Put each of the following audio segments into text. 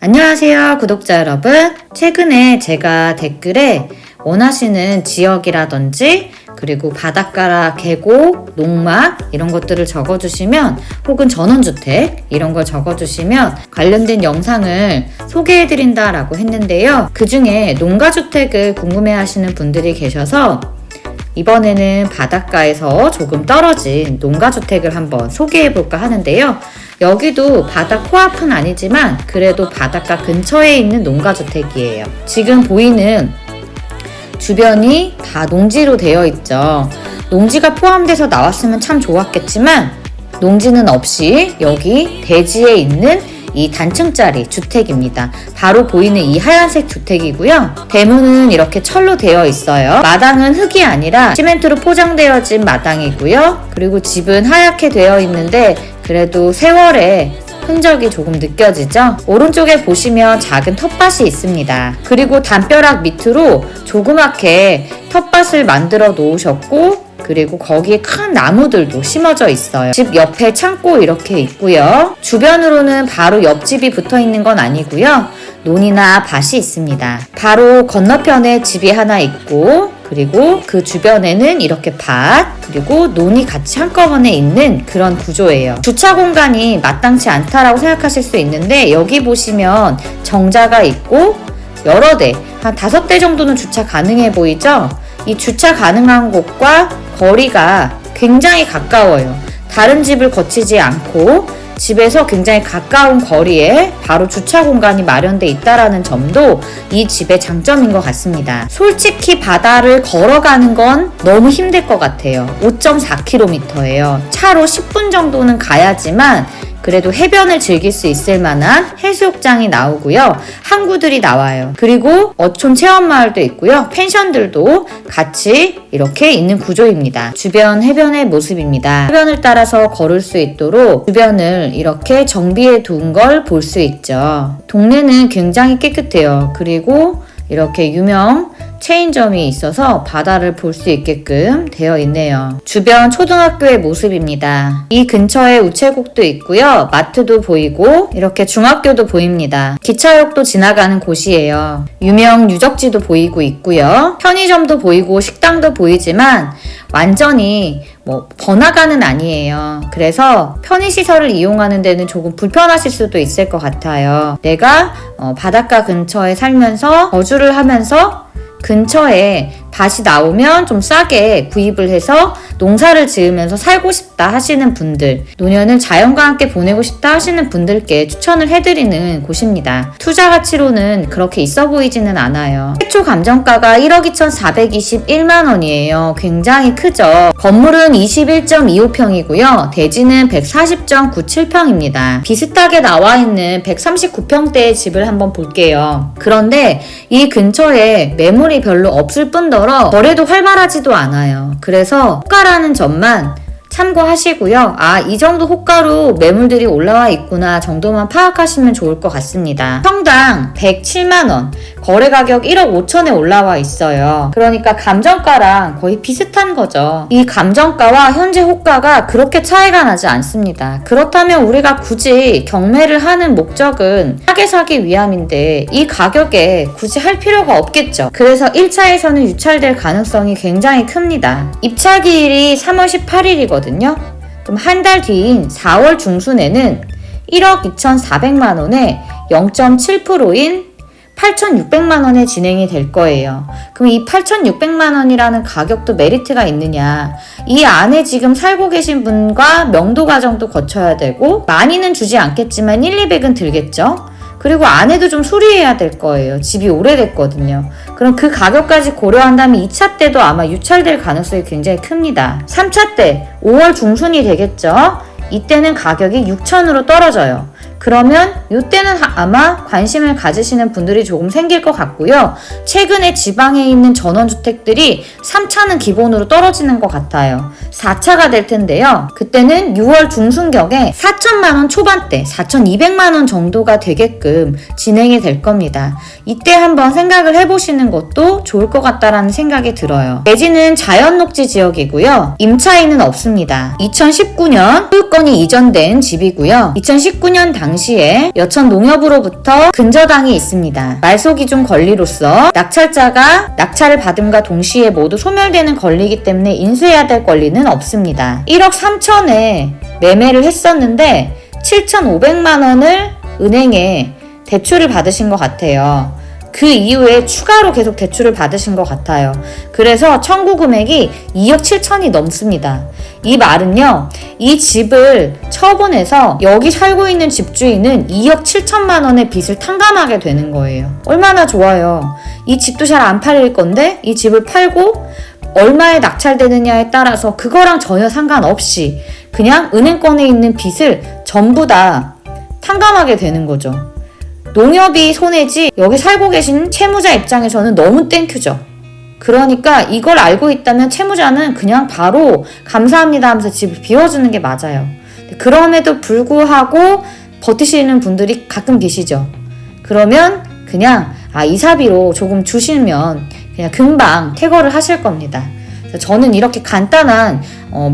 안녕하세요, 구독자 여러분. 최근에 제가 댓글에 원하시는 지역이라든지 그리고 바닷가, 계곡, 농막 이런 것들을 적어주시면, 혹은 전원주택 이런 걸 적어주시면 관련된 영상을 소개해드린다라고 했는데요. 그 중에 농가주택을 궁금해하시는 분들이 계셔서 이번에는 바닷가에서 조금 떨어진 농가주택을 한번 소개해볼까 하는데요. 여기도 바다 코앞은 아니지만 그래도 바닷가 근처에 있는 농가주택이에요. 지금 보이는 주변이 다 농지로 되어 있죠. 농지가 포함돼서 나왔으면 참 좋았겠지만 농지는 없이 여기 대지에 있는 이 단층짜리 주택입니다. 바로 보이는 이 하얀색 주택이고요. 대문은 이렇게 철로 되어 있어요. 마당은 흙이 아니라 시멘트로 포장되어진 마당이고요. 그리고 집은 하얗게 되어 있는데 그래도 세월의 흔적이 조금 느껴지죠? 오른쪽에 보시면 작은 텃밭이 있습니다. 그리고 담벼락 밑으로 조그맣게 텃밭을 만들어 놓으셨고, 그리고 거기에 큰 나무들도 심어져 있어요. 집 옆에 창고 이렇게 있고요. 주변으로는 바로 옆집이 붙어 있는 건 아니고요. 논이나 밭이 있습니다. 바로 건너편에 집이 하나 있고, 그리고 그 주변에는 이렇게 밭, 그리고 논이 같이 한꺼번에 있는 그런 구조예요. 주차 공간이 마땅치 않다라고 생각하실 수 있는데, 여기 보시면 정자가 있고 여러 대, 한 5대 정도는 주차 가능해 보이죠? 이 주차 가능한 곳과 거리가 굉장히 가까워요. 다른 집을 거치지 않고 집에서 굉장히 가까운 거리에 바로 주차 공간이 마련돼 있다라는 점도 이 집의 장점인 것 같습니다. 솔직히 바다를 걸어가는 건 너무 힘들 것 같아요. 5.4km예요. 차로 10분 정도는 가야지만 그래도 해변을 즐길 수 있을 만한 해수욕장이 나오고요. 항구들이 나와요. 그리고 어촌 체험마을도 있고요. 펜션들도 같이 이렇게 있는 구조입니다. 주변 해변의 모습입니다. 해변을 따라서 걸을 수 있도록 주변을 이렇게 정비해 둔 걸 볼 수 있죠. 동네는 굉장히 깨끗해요. 그리고 이렇게 유명 체인점이 있어서 바다를 볼 수 있게끔 되어 있네요. 주변 초등학교의 모습입니다. 이 근처에 우체국도 있고요. 마트도 보이고 이렇게 중학교도 보입니다. 기차역도 지나가는 곳이에요. 유명 유적지도 보이고 있고요. 편의점도 보이고 식당도 보이지만 완전히 번화가는 아니에요. 그래서 편의시설을 이용하는 데는 조금 불편하실 수도 있을 것 같아요. 내가 바닷가 근처에 살면서 거주를 하면서 근처에 밭이 나오면 좀 싸게 구입을 해서 농사를 지으면서 살고 싶다 하시는 분들, 노년을 자연과 함께 보내고 싶다 하시는 분들께 추천을 해드리는 곳입니다. 투자 가치로는 그렇게 있어 보이지는 않아요. 최초 감정가가 1억 2,421만 원이에요. 굉장히 크죠. 건물은 21.25평이고요. 대지는 140.97평입니다. 비슷하게 나와 있는 139평대의 집을 한번 볼게요. 그런데 이 근처에 매물이 별로 없을 뿐더러 거래도 활발하지도 않아요. 그래서 호가라는 점만 참고하시고요. 이 정도 호가로 매물들이 올라와 있구나 정도만 파악하시면 좋을 것 같습니다. 평당 107만원, 거래 가격 1억 5천에 올라와 있어요. 그러니까 감정가랑 거의 비슷한 거죠. 이 감정가와 현재 호가가 그렇게 차이가 나지 않습니다. 그렇다면 우리가 굳이 경매를 하는 목적은 싸게 사기 위함인데 이 가격에 굳이 할 필요가 없겠죠. 그래서 1차에서는 유찰될 가능성이 굉장히 큽니다. 입찰기일이 3월 18일이거든요. 그럼 한 달 뒤인 4월 중순에는 1억 2,400만원에 0.7%인 8,600만원에 진행이 될 거예요. 그럼 이 8,600만원이라는 가격도 메리트가 있느냐? 이 안에 지금 살고 계신 분과 명도 과정도 거쳐야 되고 많이는 주지 않겠지만 200은 들겠죠? 그리고 안에도 좀 수리해야 될 거예요. 집이 오래됐거든요. 그럼 그 가격까지 고려한다면 2차 때도 아마 유찰될 가능성이 굉장히 큽니다. 3차 때 5월 중순이 되겠죠? 이때는 가격이 6천으로 떨어져요. 그러면 이때는 아마 관심을 가지시는 분들이 조금 생길 것 같고요. 최근에 지방에 있는 전원주택들이 3차는 기본으로 떨어지는 것 같아요. 4차가 될 텐데요. 그때는 6월 중순경에 4천만원 초반대, 4,200만원 정도가 되게끔 진행이 될 겁니다. 이때 한번 생각을 해보시는 것도 좋을 것 같다라는 생각이 들어요. 대지는 자연녹지 지역이고요. 임차인은 없습니다. 2019년 소유권이 이전된 집이고요. 2019년 당 당시에 여천 농협으로부터 근저당이 있습니다. 말소기준 권리로서 낙찰자가 낙찰을 받음과 동시에 모두 소멸되는 권리이기 때문에 인수해야 될 권리는 없습니다. 1억 3천에 매매를 했었는데 7,500만 원을 은행에 대출을 받으신 것 같아요. 그 이후에 추가로 계속 대출을 받으신 것 같아요. 그래서 청구 금액이 2억 7천이 넘습니다. 이 말은요, 이 집을 처분해서 여기 살고 있는 집주인은 2억 7천만 원의 빚을 탕감하게 되는 거예요. 얼마나 좋아요. 이 집도 잘 안 팔릴 건데 이 집을 팔고 얼마에 낙찰되느냐에 따라서 그거랑 전혀 상관없이 그냥 은행권에 있는 빚을 전부 다 탕감하게 되는 거죠. 농협이 손해지 여기 살고 계신 채무자 입장에서는 너무 땡큐죠. 그러니까 이걸 알고 있다면 채무자는 그냥 바로 감사합니다 하면서 집을 비워주는 게 맞아요. 그럼에도 불구하고 버티시는 분들이 가끔 계시죠. 그러면 그냥 이사비로 조금 주시면 그냥 금방 퇴거를 하실 겁니다. 저는 이렇게 간단한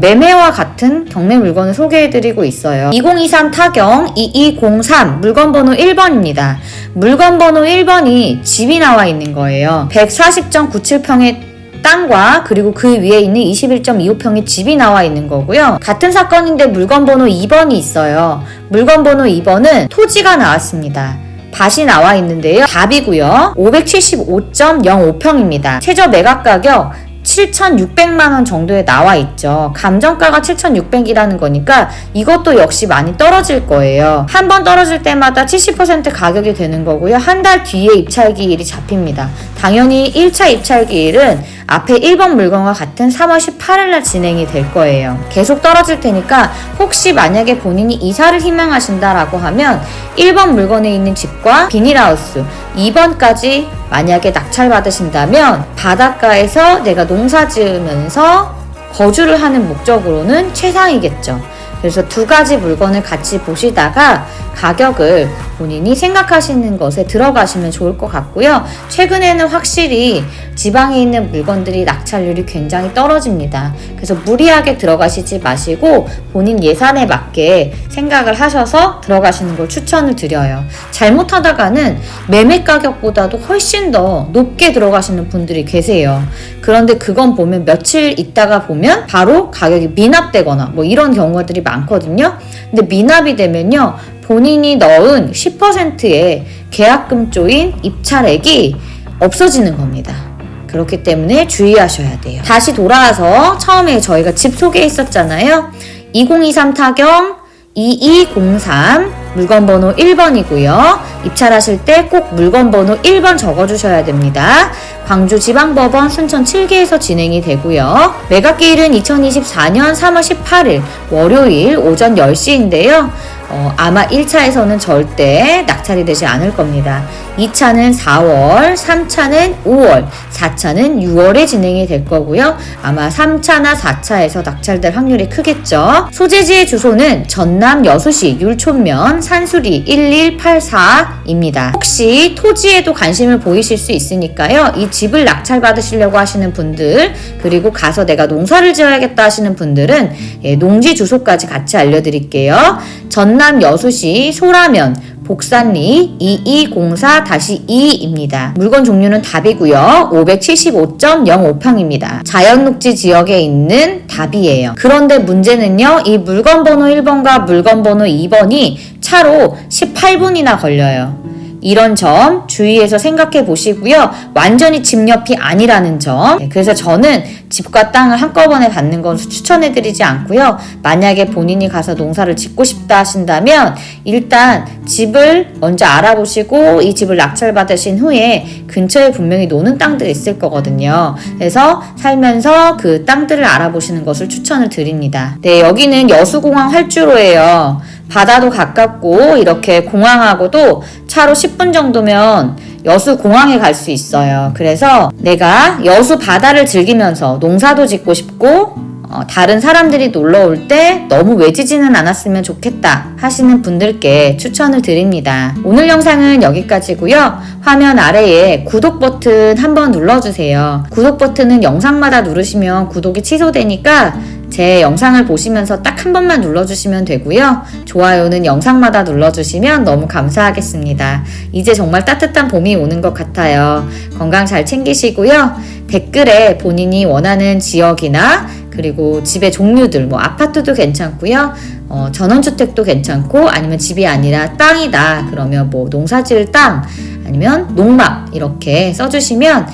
매매와 같은 경매 물건을 소개해드리고 있어요. 2023 타경 2203 물건번호 1번입니다. 물건번호 1번이 집이 나와 있는 거예요. 140.97평의 땅과 그리고 그 위에 있는 21.25평의 집이 나와 있는 거고요. 같은 사건인데 물건번호 2번이 있어요. 물건번호 2번은 토지가 나왔습니다. 밭이 나와 있는데요. 답이고요. 575.05평입니다. 최저 매각 가격 7,600만 원 정도에 나와 있죠. 감정가가 7,600이라는 거니까 이것도 역시 많이 떨어질 거예요. 한 번 떨어질 때마다 70% 가격이 되는 거고요. 한 달 뒤에 입찰기일이 잡힙니다. 당연히 1차 입찰기일은 앞에 1번 물건과 같은 3월 18일 날 진행이 될 거예요. 계속 떨어질 테니까 혹시 만약에 본인이 이사를 희망하신다라고 하면 1번 물건에 있는 집과 비닐하우스 2번까지 만약에 낙찰 받으신다면 바닷가에서 내가 농사 지으면서 거주를 하는 목적으로는 최상이겠죠. 그래서 두 가지 물건을 같이 보시다가 가격을 본인이 생각하시는 것에 들어가시면 좋을 것 같고요. 최근에는 확실히 지방에 있는 물건들이 낙찰률이 굉장히 떨어집니다. 그래서 무리하게 들어가시지 마시고 본인 예산에 맞게 생각을 하셔서 들어가시는 걸 추천을 드려요. 잘못하다가는 매매 가격보다도 훨씬 더 높게 들어가시는 분들이 계세요. 그런데 그건 보면 며칠 있다가 보면 바로 가격이 미납되거나 뭐 이런 경우들이 많거든요. 근데 미납이 되면요, 본인이 넣은 10%의 계약금 조인 입찰액이 없어지는 겁니다. 그렇기 때문에 주의하셔야 돼요. 다시 돌아와서 처음에 저희가 집 소개했었잖아요. 2023 타경 2203 물건번호 1번이고요. 입찰하실 때 꼭 물건번호 1번 적어주셔야 됩니다. 광주지방법원 순천 7개에서 진행이 되고요. 매각기일은 2024년 3월 18일 월요일 오전 10시인데요. 아마 1차에서는 절대 낙찰이 되지 않을 겁니다. 2차는 4월, 3차는 5월, 4차는 6월에 진행이 될 거고요. 아마 3차나 4차에서 낙찰될 확률이 크겠죠. 소재지의 주소는 전남 여수시 율촌면 산수리 1184입니다. 혹시 토지에도 관심을 보이실 수 있으니까요. 이 집을 낙찰 받으시려고 하시는 분들, 그리고 가서 내가 농사를 지어야겠다 하시는 분들은 농지 주소까지 같이 알려드릴게요. 전남 여수시 소라면 복산리 2204-2입니다. 물건 종류는 답이고요. 575.05평입니다. 자연녹지 지역에 있는 답이에요. 그런데 문제는요, 이 물건 번호 1번과 물건 번호 2번이 차로 18분이나 걸려요. 이런 점 주의해서 생각해 보시고요. 완전히 집 옆이 아니라는 점. 그래서 저는 집과 땅을 한꺼번에 받는 건 추천해 드리지 않고요. 만약에 본인이 가서 농사를 짓고 싶다 하신다면 일단 집을 먼저 알아보시고 이 집을 낙찰 받으신 후에 근처에 분명히 노는 땅들이 있을 거거든요. 그래서 살면서 그 땅들을 알아보시는 것을 추천을 드립니다. 네, 여기는 여수공항 활주로예요. 바다도 가깝고 이렇게 공항하고도 차로 10분 정도면 여수 공항에 갈 수 있어요. 그래서 내가 여수 바다를 즐기면서 농사도 짓고 싶고 다른 사람들이 놀러 올 때 너무 외지지는 않았으면 좋겠다 하시는 분들께 추천을 드립니다. 오늘 영상은 여기까지고요. 화면 아래에 구독 버튼 한번 눌러주세요. 구독 버튼은 영상마다 누르시면 구독이 취소되니까 제 영상을 보시면서 딱 한 번만 눌러주시면 되고요. 좋아요는 영상마다 눌러주시면 너무 감사하겠습니다. 이제 정말 따뜻한 봄이 오는 것 같아요. 건강 잘 챙기시고요. 댓글에 본인이 원하는 지역이나 그리고 집의 종류들, 뭐 아파트도 괜찮고요. 전원주택도 괜찮고, 아니면 집이 아니라 땅이다 그러면 뭐 농사지을 땅 아니면 농막 이렇게 써주시면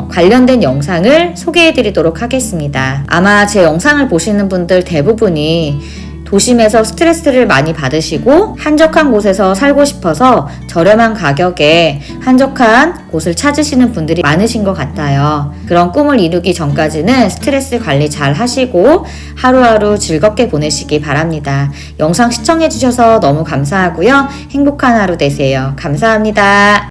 관련된 영상을 소개해 드리도록 하겠습니다. 아마 제 영상을 보시는 분들 대부분이 도심에서 스트레스를 많이 받으시고 한적한 곳에서 살고 싶어서 저렴한 가격에 한적한 곳을 찾으시는 분들이 많으신 것 같아요. 그런 꿈을 이루기 전까지는 스트레스 관리 잘 하시고 하루하루 즐겁게 보내시기 바랍니다. 영상 시청해 주셔서 너무 감사하고요. 행복한 하루 되세요. 감사합니다.